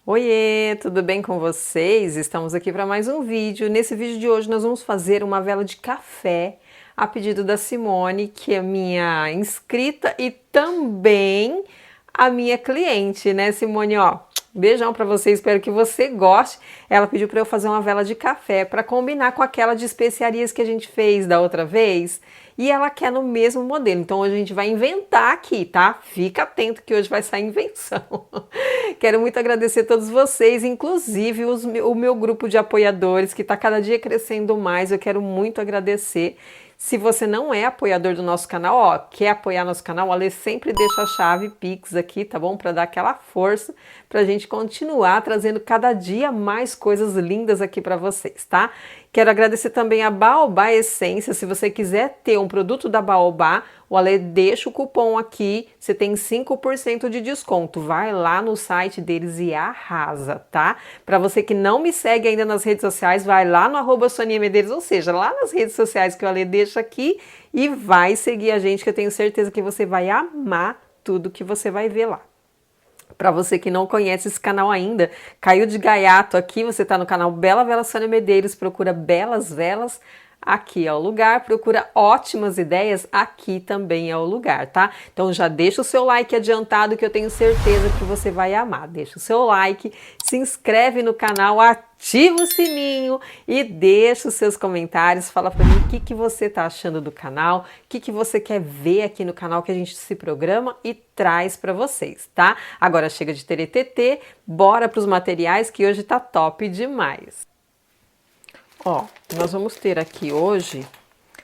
Oiê, tudo bem com vocês? Estamos aqui para mais um vídeo. Nesse vídeo de hoje nós vamos fazer uma vela de café a pedido da Simone, que é minha inscrita e também a minha cliente, né, Simone? Ó, beijão para você, espero que você goste. Ela pediu para eu fazer uma vela de café para combinar com aquela de especiarias que a gente fez da outra vez. E ela quer no mesmo modelo, então hoje a gente vai inventar aqui, tá? Fica atento que hoje vai sair invenção. Quero muito agradecer a todos vocês, inclusive o meu grupo de apoiadores, que está cada dia crescendo mais. Eu quero muito agradecer. Se você não é apoiador do nosso canal, ó, quer apoiar nosso canal, a Lê sempre deixa a chave Pix aqui, tá bom? Para dar aquela força, para a gente continuar trazendo cada dia mais coisas lindas aqui para vocês, tá? Quero agradecer também a Baobá Essência. Se você quiser ter um produto da Baobá, o Ale deixa o cupom aqui, você tem 5% de desconto. Vai lá no site deles e arrasa, tá? Para você que não me segue ainda nas redes sociais, vai lá no @SoniaMedeiros, ou seja, lá nas redes sociais que o Ale deixa aqui e vai seguir a gente, que eu tenho certeza que você vai amar tudo que você vai ver lá. Para você que não conhece esse canal ainda, caiu de gaiato aqui, você está no canal Bela Vela Sônia Medeiros, procura Belas Velas, aqui é o lugar, procura Ótimas Ideias, aqui também é o lugar, tá? Então já deixa o seu like adiantado que eu tenho certeza que você vai amar. Deixa o seu like, se inscreve no canal, ativa o sininho e deixa os seus comentários. Fala pra mim o que você tá achando do canal, o que você quer ver aqui no canal que a gente se programa e traz pra vocês, tá? Agora chega de teretetê, bora pros materiais que hoje tá top demais. Ó, nós vamos ter aqui hoje,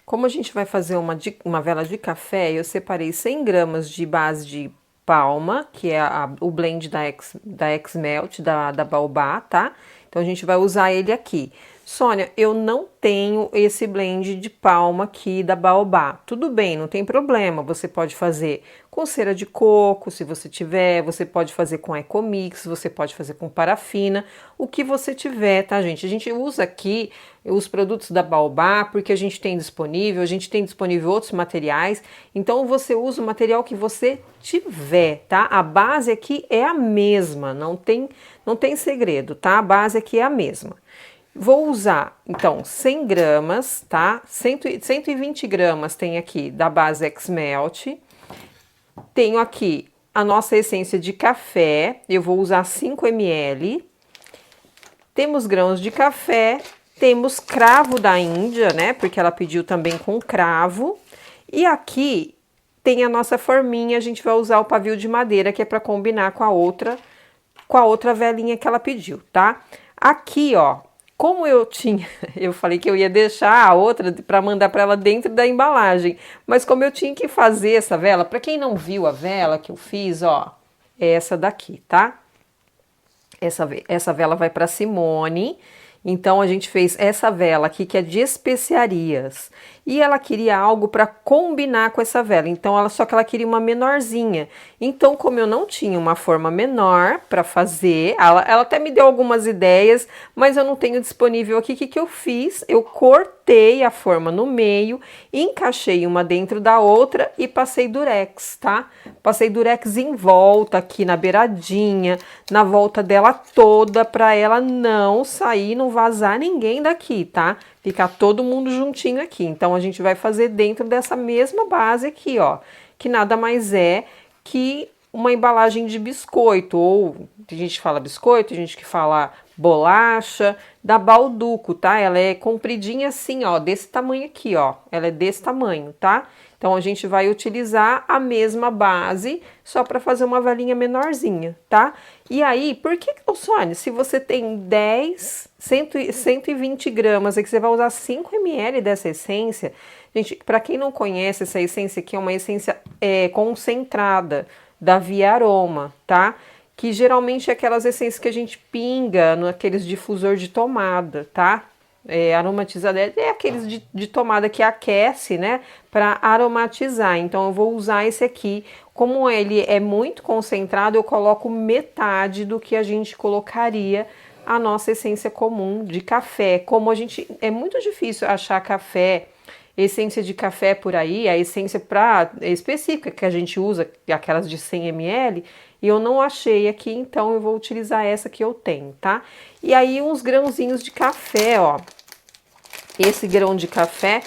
como a gente vai fazer uma vela de café, eu separei 100 gramas de base de palma, que é o blend da X-Melt, da Baobá, tá? Então a gente vai usar ele aqui. Sônia, eu não tenho esse blend de palma aqui da Baobá. Tudo bem, não tem problema, você pode fazer com cera de coco, se você tiver, você pode fazer com Ecomix, você pode fazer com parafina, o que você tiver, tá, gente? A gente usa aqui os produtos da Baobá porque a gente tem disponível outros materiais, então você usa o material que você tiver, tá? A base aqui é a mesma, não tem segredo, tá? A base aqui é a mesma. Vou usar, então, 100 gramas, tá? 120 gramas tem aqui da base X-Melt. Tenho aqui a nossa essência de café, eu vou usar 5 ml. Temos grãos de café, temos cravo da Índia, né? Porque ela pediu também com cravo. E aqui tem a nossa forminha, a gente vai usar o pavio de madeira, que é para combinar com a outra velinha que ela pediu, tá? Aqui, ó, como eu falei que eu ia deixar a outra para mandar para ela dentro da embalagem, mas como eu tinha que fazer essa vela, para quem não viu a vela que eu fiz, ó, é essa daqui, tá? Essa vela vai para Simone. Então a gente fez essa vela aqui que é de especiarias e ela queria algo para combinar com essa vela, então só que ela queria uma menorzinha. Então, como eu não tinha uma forma menor para fazer, ela até me deu algumas ideias, mas eu não tenho disponível aqui. O que eu fiz? Eu cortei a forma no meio, encaixei uma dentro da outra e passei durex, tá? Passei durex em volta aqui na beiradinha, na volta dela toda, para ela não sair, não vazar ninguém daqui, tá? Ficar todo mundo juntinho aqui. Então a gente vai fazer dentro dessa mesma base aqui, ó, que nada mais é que uma embalagem de biscoito, ou tem gente que fala biscoito, tem gente que fala bolacha, da Balduco, tá? Ela é compridinha assim, ó, desse tamanho aqui, ó. Ela é desse tamanho, tá? Então, a gente vai utilizar a mesma base, só para fazer uma velinha menorzinha, tá? E aí, por que, Sônia, se você tem 120 gramas, é que você vai usar 5 ml dessa essência? Gente, para quem não conhece, essa essência aqui é uma essência concentrada da Via Aroma, tá? Que geralmente é aquelas essências que a gente pinga naqueles difusor de tomada, tá? aromatizador, é aqueles de tomada que aquece, né, para aromatizar. Então eu vou usar esse aqui. Como ele é muito concentrado, eu coloco metade do que a gente colocaria a nossa essência comum de café. Como a gente é muito difícil achar café, essência de café por aí, a essência específica que a gente usa, aquelas de 100 ml, e eu não achei aqui, então eu vou utilizar essa que eu tenho, tá? E aí uns grãozinhos de café, ó. Esse grão de café,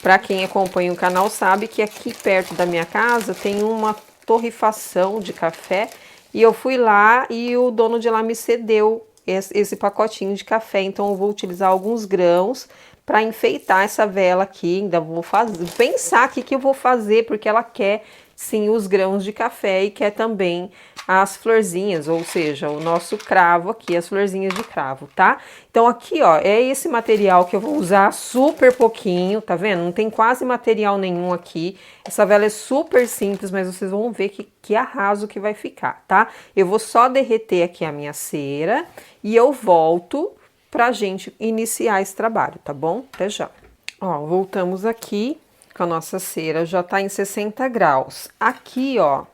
para quem acompanha o canal sabe que aqui perto da minha casa tem uma torrefação de café e eu fui lá e o dono de lá me cedeu esse pacotinho de café, então eu vou utilizar alguns grãos para enfeitar essa vela aqui. Ainda vou pensar aqui que eu vou fazer, porque ela quer sim os grãos de café e quer também as florzinhas, ou seja, o nosso cravo aqui, as florzinhas de cravo, tá? Então aqui, ó, é esse material que eu vou usar super pouquinho, tá vendo? Não tem quase material nenhum aqui. Essa vela é super simples, mas vocês vão ver que arraso que vai ficar, tá? Eu vou só derreter aqui a minha cera e eu volto pra gente iniciar esse trabalho, tá bom? Até já. Ó, voltamos aqui com a nossa cera, já tá em 60 graus. Aqui, ó,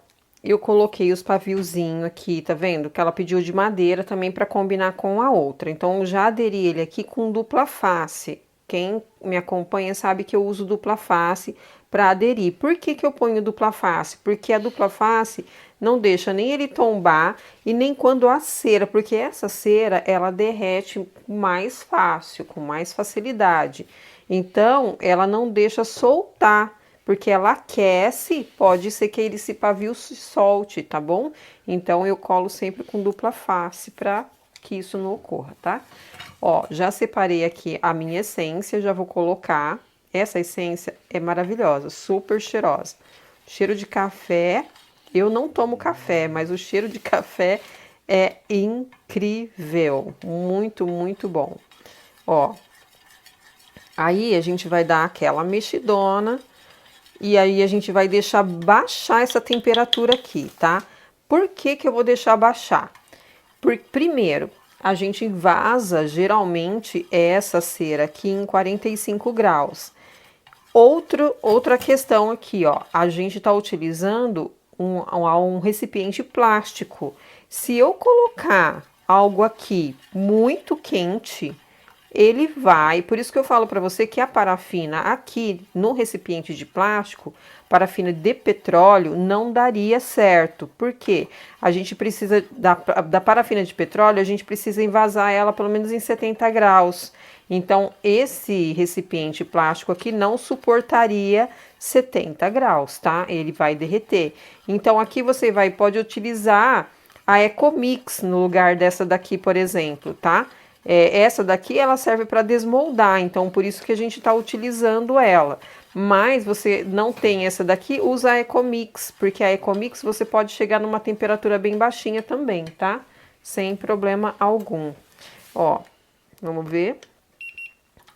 eu coloquei os paviozinhos aqui, tá vendo? Que ela pediu de madeira também para combinar com a outra. Então, eu já aderi ele aqui com dupla face. Quem me acompanha sabe que eu uso dupla face para aderir. Por que eu ponho dupla face? Porque a dupla face não deixa nem ele tombar e nem quando a cera, porque essa cera ela derrete mais fácil, com mais facilidade. Então, ela não deixa soltar, porque ela aquece, pode ser que esse pavio se solte, tá bom? Então, eu colo sempre com dupla face para que isso não ocorra, tá? Ó, já separei aqui a minha essência, já vou colocar. Essa essência é maravilhosa, super cheirosa. Cheiro de café, eu não tomo café, mas o cheiro de café é incrível, muito, muito bom. Ó, aí a gente vai dar aquela mexidona e aí a gente vai deixar baixar essa temperatura aqui, tá? Por que eu vou deixar baixar? Primeiro, a gente vasa geralmente essa cera aqui em 45 graus. Outra questão aqui, ó, a gente tá utilizando um recipiente plástico. Se eu colocar algo aqui muito quente, ele vai, por isso que eu falo para você que a parafina aqui no recipiente de plástico, parafina de petróleo, não daria certo. Por quê? A gente precisa, da parafina de petróleo, a gente precisa envasar ela pelo menos em 70 graus. Então, esse recipiente plástico aqui não suportaria 70 graus, tá? Ele vai derreter. Então, aqui você pode utilizar a Ecomix no lugar dessa daqui, por exemplo, tá? Essa daqui ela serve para desmoldar, então por isso que a gente está utilizando ela. Mas você não tem essa daqui, usa a Ecomix, porque a Ecomix você pode chegar numa temperatura bem baixinha também, tá? Sem problema algum. Ó, vamos ver.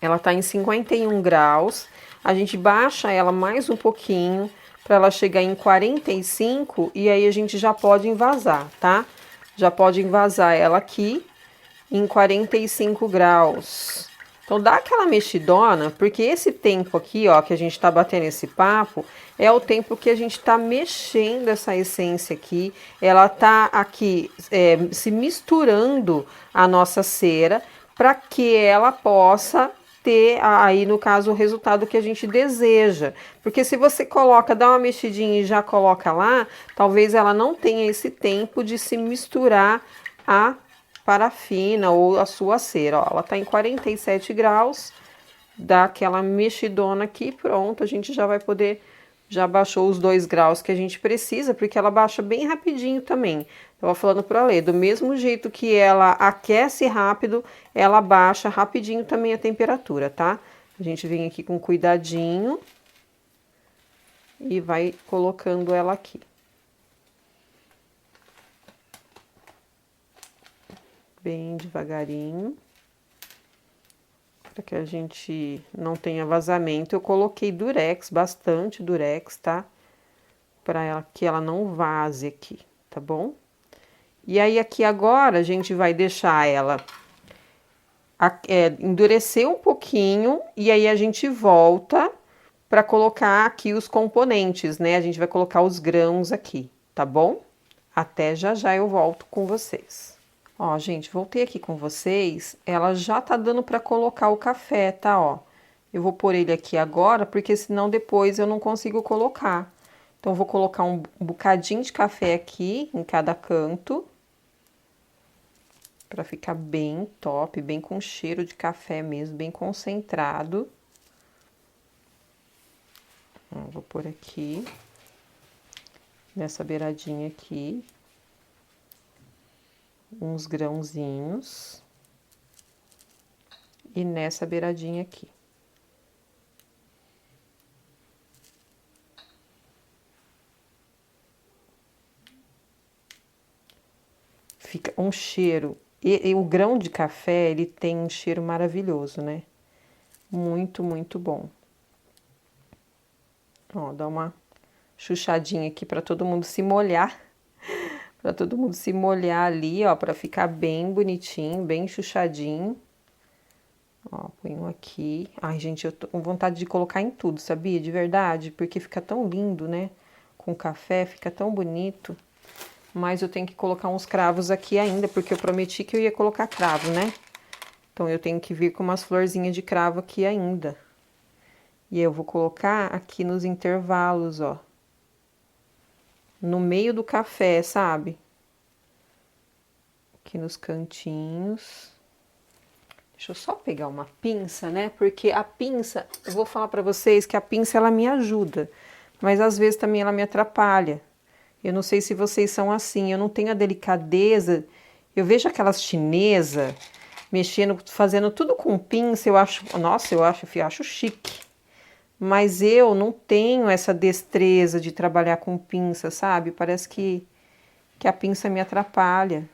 Ela tá em 51 graus. A gente baixa ela mais um pouquinho para ela chegar em 45 e aí a gente já pode envasar, tá? Já pode envasar ela aqui em 45 graus. Então dá aquela mexidona, porque esse tempo aqui, ó, que a gente tá batendo esse papo, é o tempo que a gente tá mexendo essa essência aqui. Ela tá aqui se misturando a nossa cera para que ela possa ter aí, no caso, o resultado que a gente deseja. Porque se você coloca, dá uma mexidinha e já coloca lá, talvez ela não tenha esse tempo de se misturar a parafina ou a sua cera, ó, ela tá em 47 graus, dá aquela mexidona aqui, pronto, a gente já vai poder, já baixou os 2 graus que a gente precisa, porque ela baixa bem rapidinho também. Tava falando pra Lê, do mesmo jeito que ela aquece rápido, ela baixa rapidinho também a temperatura, tá? A gente vem aqui com cuidadinho e vai colocando ela aqui. Bem devagarinho, para que a gente não tenha vazamento. Eu coloquei durex, bastante durex, tá? Para que ela não vaze aqui, tá bom? E aí aqui agora a gente vai deixar ela endurecer um pouquinho e aí a gente volta para colocar aqui os componentes, né? A gente vai colocar os grãos aqui, tá bom? Até já já eu volto com vocês. Ó, gente, voltei aqui com vocês. Ela já tá dando para colocar o café, tá? Ó, eu vou pôr ele aqui agora, porque senão depois eu não consigo colocar. Então, eu vou colocar um bocadinho de café aqui em cada canto. Para ficar bem top, bem com cheiro de café mesmo, bem concentrado. Ó, vou pôr aqui, nessa beiradinha aqui, uns grãozinhos. E nessa beiradinha aqui. Fica um cheiro. E o grão de café, ele tem um cheiro maravilhoso, né? Muito, muito bom. Ó, dá uma chuchadinha aqui para todo mundo se molhar. Para todo mundo se molhar ali, ó, para ficar bem bonitinho, bem chuchadinho. Ó, põe um aqui. Ai, gente, eu tô com vontade de colocar em tudo, sabia? De verdade, porque fica tão lindo, né? Com café, fica tão bonito. Mas eu tenho que colocar uns cravos aqui ainda, porque eu prometi que eu ia colocar cravo, né? Então, eu tenho que vir com umas florzinhas de cravo aqui ainda. E eu vou colocar aqui nos intervalos, ó. No meio do café, sabe? Aqui nos cantinhos. Deixa eu só pegar uma pinça, né? Porque a pinça, eu vou falar pra vocês que a pinça, ela me ajuda. Mas às vezes também ela me atrapalha. Eu não sei se vocês são assim, eu não tenho a delicadeza. Eu vejo aquelas chinesas mexendo, fazendo tudo com pinça, eu acho, nossa, eu acho chique. Mas eu não tenho essa destreza de trabalhar com pinça, sabe? Parece que a pinça me atrapalha.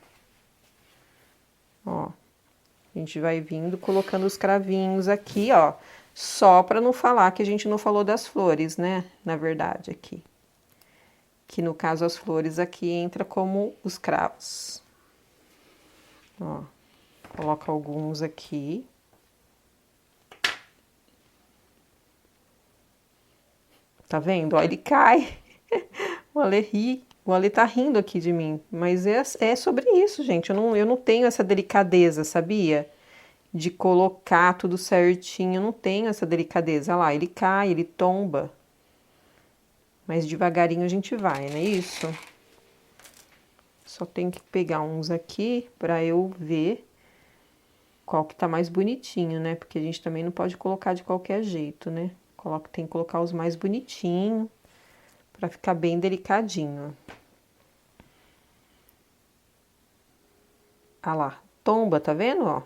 Ó, a gente vai vindo colocando os cravinhos aqui, ó. Só para não falar que a gente não falou das flores, né? Na verdade, aqui. Que no caso as flores aqui entra como os cravos. Ó, coloca alguns aqui. Tá vendo? Ó, ele cai. O Ale ri. O Ale tá rindo aqui de mim. Mas é sobre isso, gente. Eu não tenho essa delicadeza, sabia? De colocar tudo certinho. Eu não tenho essa delicadeza. Olha lá, ele cai, ele tomba. Mas devagarinho a gente vai, não é isso? Só tem que pegar uns aqui pra eu ver qual que tá mais bonitinho, né? Porque a gente também não pode colocar de qualquer jeito, né? Tem que colocar os mais bonitinhos pra ficar bem delicadinho. Ah lá, tomba, tá vendo, ó?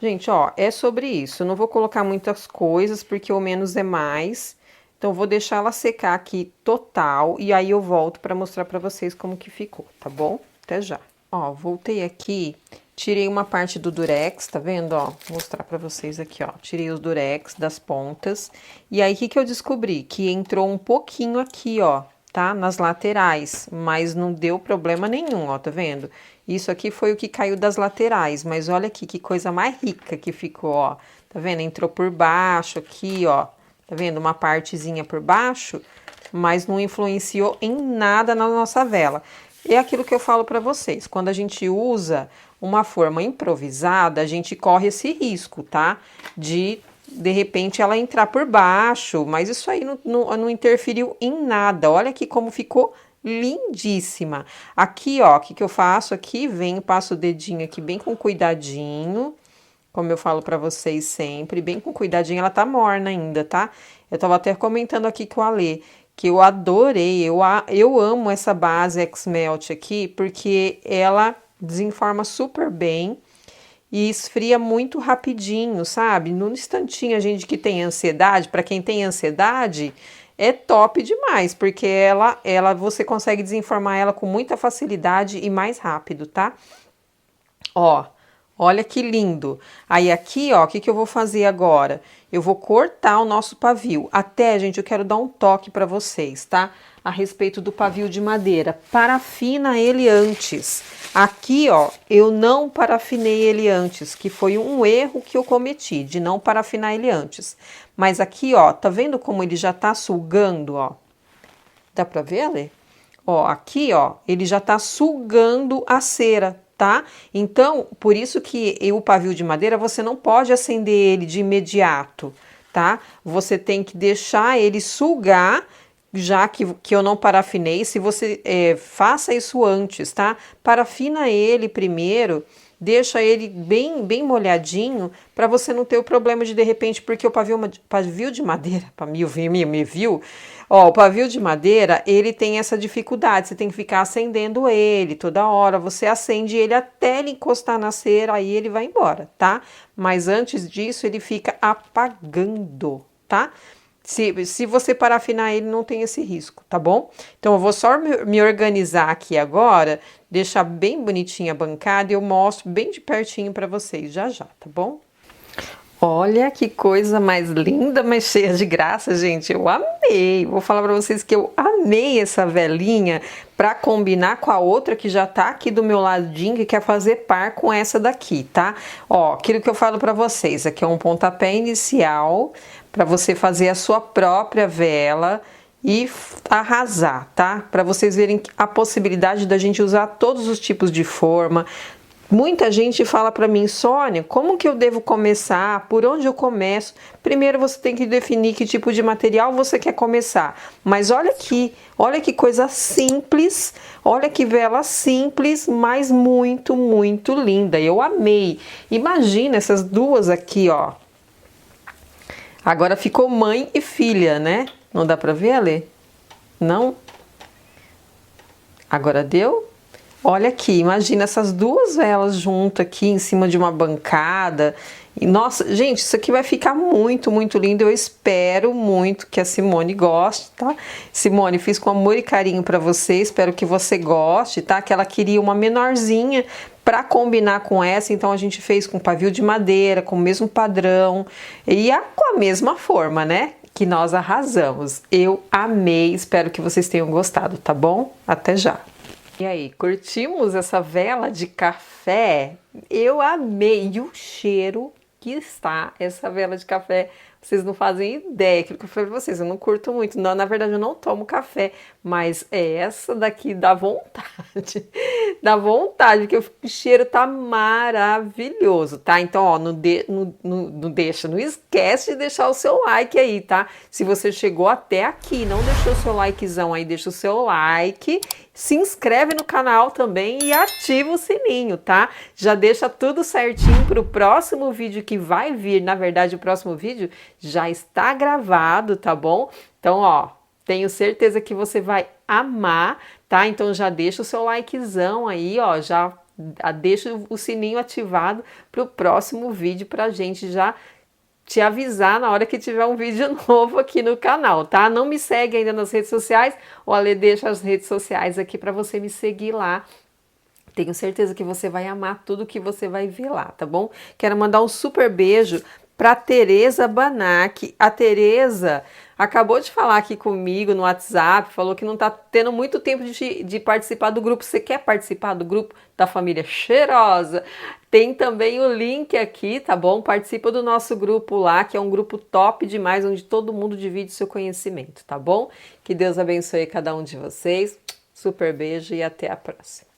Gente, ó, é sobre isso. Eu não vou colocar muitas coisas porque o menos é mais. Então, vou deixar ela secar aqui total e aí eu volto para mostrar para vocês como que ficou, tá bom? Até já. Ó, voltei aqui, tirei uma parte do durex, tá vendo, ó? Vou mostrar para vocês aqui, ó. Tirei os durex das pontas e aí o que eu descobri? Que entrou um pouquinho aqui, ó, tá? Nas laterais, mas não deu problema nenhum, ó, tá vendo? Isso aqui foi o que caiu das laterais, mas olha aqui que coisa mais rica que ficou, ó. Tá vendo? Entrou por baixo aqui, ó. Tá vendo? Uma partezinha por baixo, mas não influenciou em nada na nossa vela. É aquilo que eu falo para vocês, quando a gente usa uma forma improvisada, a gente corre esse risco, tá? De repente, ela entrar por baixo, mas isso aí não interferiu em nada. Olha aqui como ficou lindíssima. Aqui, ó, o que eu faço aqui? Venho, passo o dedinho aqui bem com cuidadinho. Como eu falo pra vocês sempre, bem com cuidadinho, ela tá morna ainda, tá? Eu tava até comentando aqui com a Alê, que eu adorei, eu amo essa base X-Melt aqui, porque ela desenforma super bem e esfria muito rapidinho, sabe? No instantinho, a gente que tem ansiedade, pra quem tem ansiedade, é top demais, porque você consegue desenformar ela com muita facilidade e mais rápido, tá? Ó, Olha que lindo. Aí aqui, ó, o que que eu vou fazer agora? Eu vou cortar o nosso pavio. Até, gente, eu quero dar um toque para vocês, tá? A respeito do pavio de madeira. Parafina ele antes. Aqui, ó, eu não parafinei ele antes, que foi um erro que eu cometi, de não parafinar ele antes. Mas aqui, ó, tá vendo como ele já tá sugando, ó? Dá pra ver, Ale? Ó, aqui, ó, ele já tá sugando a cera, tá? Então, por isso que o pavio de madeira, você não pode acender ele de imediato, tá? Você tem que deixar ele sugar, já que eu não parafinei. Se você faça isso antes, tá? Parafina ele primeiro, deixa ele bem molhadinho, para você não ter o problema de repente, porque o pavio de madeira, me viu? Ó, o pavio de madeira, ele tem essa dificuldade, você tem que ficar acendendo ele toda hora, você acende ele até ele encostar na cera, aí ele vai embora, tá? Mas antes disso, ele fica apagando, tá? Se você parafinar ele, não tem esse risco, tá bom? Então, eu vou só me organizar aqui agora, deixar bem bonitinha a bancada e eu mostro bem de pertinho para vocês já, tá bom? Olha que coisa mais linda, mas cheia de graça, gente. Eu amei. Vou falar para vocês que eu amei essa velinha para combinar com a outra que já tá aqui do meu ladinho, que quer fazer par com essa daqui, tá? Ó, aquilo que eu falo para vocês, aqui é um pontapé inicial para você fazer a sua própria vela e arrasar, tá? Para vocês verem a possibilidade da gente usar todos os tipos de forma. Muita gente fala para mim, Sônia, como que eu devo começar? Por onde eu começo? Primeiro você tem que definir que tipo de material você quer começar. Mas olha aqui, olha que coisa simples, olha que vela simples, mas muito, muito linda. Eu amei. Imagina essas duas aqui, ó. Agora ficou mãe e filha, né? Não dá para ver, Ale? Não? Agora deu? Olha aqui, imagina essas duas velas juntas aqui em cima de uma bancada. E, nossa, gente, isso aqui vai ficar muito, muito lindo. Eu espero muito que a Simone goste, tá? Simone, fiz com amor e carinho para você. Espero que você goste, tá? Que ela queria uma menorzinha para combinar com essa, então a gente fez com pavio de madeira, com o mesmo padrão e com a mesma forma, né? Que nós arrasamos. Eu amei, espero que vocês tenham gostado, tá bom? Até já! E aí, curtimos essa vela de café? Eu amei! E o cheiro que está essa vela de café, vocês não fazem ideia. Aquilo que eu falei pra vocês, eu não curto muito. Não, na verdade, eu não tomo café, mas essa daqui dá vontade. Dá vontade, porque o cheiro tá maravilhoso, tá? Então, ó, não esquece de deixar o seu like aí, tá? Se você chegou até aqui, não deixou o seu likezão aí, deixa o seu like, se inscreve no canal também e ativa o sininho, tá? Já deixa tudo certinho pro próximo vídeo que vai vir. Na verdade, o próximo vídeo já está gravado, tá bom? Então, ó, tenho certeza que você vai amar, tá? Então já deixa o seu likezão aí, ó, já deixa o sininho ativado pro próximo vídeo pra gente já te avisar na hora que tiver um vídeo novo aqui no canal, tá? Não me segue ainda nas redes sociais, o Ale deixa as redes sociais aqui para você me seguir lá. Tenho certeza que você vai amar tudo que você vai ver lá, tá bom? Quero mandar um super beijo para Tereza Banac. A Tereza acabou de falar aqui comigo no WhatsApp, falou que não tá tendo muito tempo de participar do grupo. Você quer participar do grupo da família Cheirosa? Tem também o link aqui, tá bom? Participa do nosso grupo lá, que é um grupo top demais, onde todo mundo divide seu conhecimento, tá bom? Que Deus abençoe cada um de vocês. Super beijo e até a próxima.